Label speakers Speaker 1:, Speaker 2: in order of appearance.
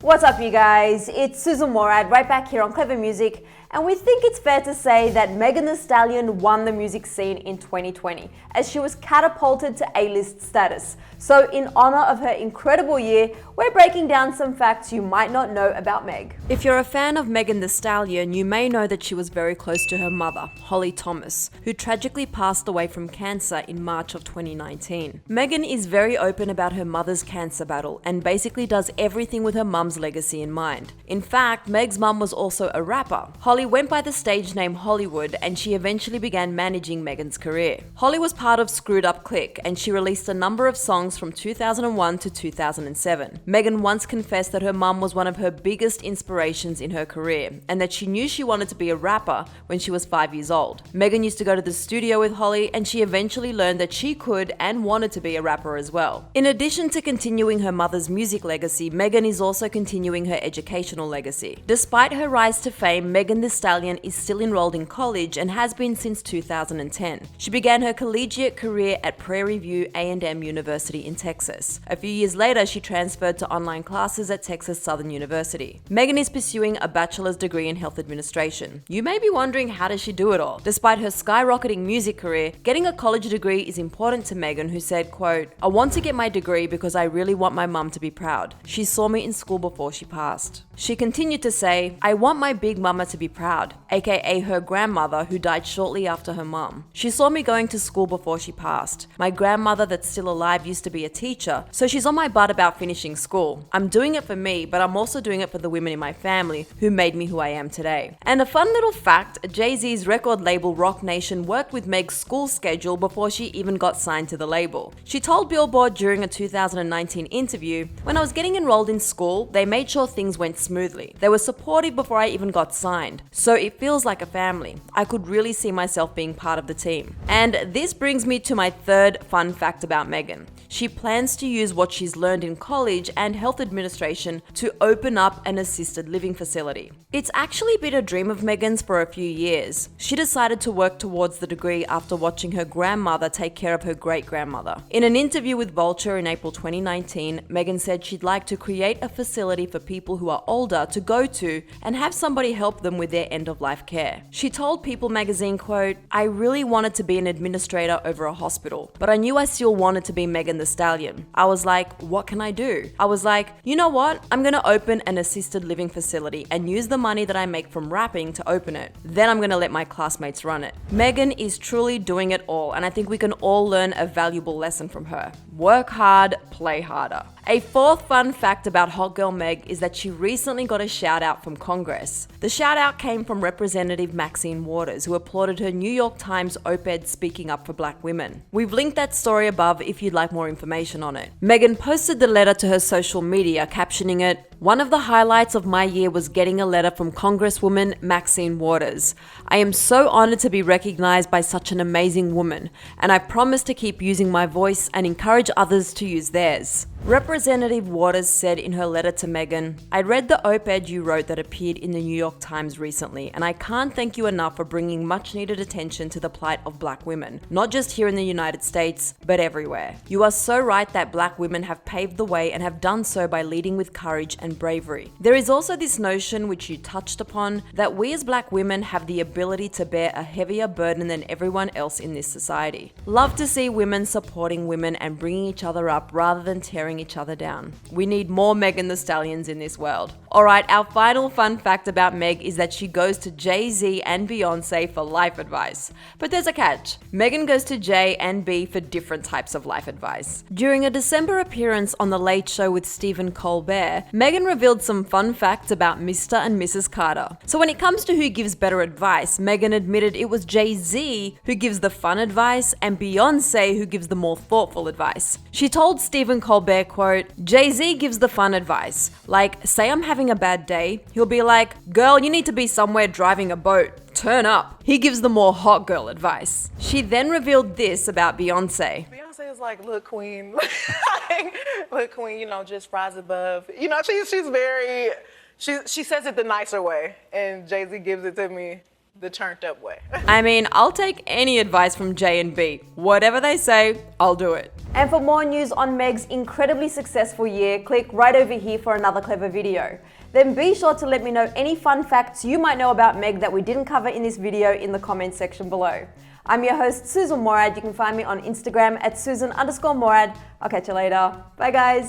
Speaker 1: What's up, you guys? It's Susan Morad right back here on Clever Music, and we think it's fair to say that Megan Thee Stallion won the music scene in 2020 as she was catapulted to A-list status. So in honor of her incredible year, we're breaking down some facts you might not know about Meg. If you're a fan of Megan Thee Stallion, you may know that she was very close to her mother, Holly Thomas, who tragically passed away from cancer in March of 2019. Megan is very open about her mother's cancer battle and basically does everything with her mum's legacy in mind. In fact, Meg's mum was also a rapper. Holly went by the stage name Hollywood, and she eventually began managing Megan's career. Holly was part of Screwed Up Clique, and she released a number of songs from 2001 to 2007. Megan once confessed that her mum was one of her biggest inspirations in her career, and that she knew she wanted to be a rapper when she was 5 years old. Megan used to go to the studio with Holly, and she eventually learned that she could and wanted to be a rapper as well. In addition to continuing her mother's music legacy, Megan is also continuing her educational legacy. Despite her rise to fame, Megan Thee Stallion is still enrolled in college and has been since 2010. She began her collegiate career at Prairie View A&M University in Texas. A few years later, she transferred to online classes at Texas Southern University. Megan is pursuing a bachelor's degree in health administration. You may be wondering, how does she do it all? Despite her skyrocketing music career, getting a college degree is important to Megan, who said, quote, "I want to get my degree because I really want my mum to be proud. She saw me in school before she passed." She continued to say, "I want my big mama to be proud," aka her grandmother, who died shortly after her mum. "She saw me going to school before she passed. My grandmother that's still alive used to be a teacher, so she's on my butt about finishing school. I'm doing it for me, but I'm also doing it for the women in my family who made me who I am today." And a fun little fact, Jay-Z's record label Roc Nation worked with Meg's school schedule before she even got signed to the label. She told Billboard during a 2019 interview, "When I was getting enrolled in school, they made sure things went smoothly. They were supportive before I even got signed. So it feels like a family. I could really see myself being part of the team." And this brings me to my third fun fact about Megan. She plans to use what she's learned in college and health administration to open up an assisted living facility. It's actually been a dream of Megan's for a few years. She decided to work towards the degree after watching her grandmother take care of her great-grandmother. In an interview with Vulture in April 2019, Megan said she'd like to create a facility for people who are older to go to and have somebody help them with their end-of-life care. She told People magazine, quote, "I really wanted to be an administrator over a hospital, but I knew I still wanted to be Megan Thee Stallion. I was like, what can I do? I was like, you know what? I'm gonna open an assisted living facility and use the money that I make from rapping to open it. Then I'm gonna let my classmates run it." Megan is truly doing it all, and I think we can all learn a valuable lesson from her. Work hard, play harder. A fourth fun fact about Hot Girl Meg is that she recently got a shout out from Congress. The shout out came from Representative Maxine Waters, who applauded her New York Times op-ed speaking up for black women. We've linked that story above if you'd like more information on it. Megan posted the letter to her social media, captioning it, "One of the highlights of my year was getting a letter from Congresswoman Maxine Waters. I am so honored to be recognized by such an amazing woman, and I promise to keep using my voice and encourage others to use theirs." Representative Waters said in her letter to Megan, "I read the op-ed you wrote that appeared in the New York Times recently, and I can't thank you enough for bringing much needed attention to the plight of black women, not just here in the United States, but everywhere. You are so right that black women have paved the way and have done so by leading with courage and bravery. There is also this notion, which you touched upon, that we as black women have the ability to bear a heavier burden than everyone else in this society. Love to see women supporting women and bringing each other up rather than tearing each other down. We need more Megan Thee Stallions in this world." Alright, our final fun fact about Meg is that she goes to Jay-Z and Beyonce for life advice. But there's a catch. Megan goes to J and B for different types of life advice. During a December appearance on The Late Show with Stephen Colbert, Megan revealed some fun facts about Mr. and Mrs. Carter. So when it comes to who gives better advice, Megan admitted it was Jay-Z who gives the fun advice and Beyonce who gives the more thoughtful advice. She told Stephen Colbert, quote, "Jay-Z gives the fun advice. Like, say I'm having a bad day, he'll be like, 'Girl, you need to be somewhere driving a boat. Turn up.' He gives the more hot girl advice." She then revealed this about Beyonce.
Speaker 2: Beyonce is like, "Look, queen, look, queen, you know, just rise above." You know, she's very, she says it the nicer way, and Jay-Z gives it to me the turned up way.
Speaker 1: I mean, I'll take any advice from J and B. Whatever they say, I'll do it. And for more news on Meg's incredibly successful year, click right over here for another clever video. Then be sure to let me know any fun facts you might know about Meg that we didn't cover in this video in the comments section below. I'm your host, Susan Morad. You can find me on Instagram at Susan_Morad. I'll catch you later. Bye guys.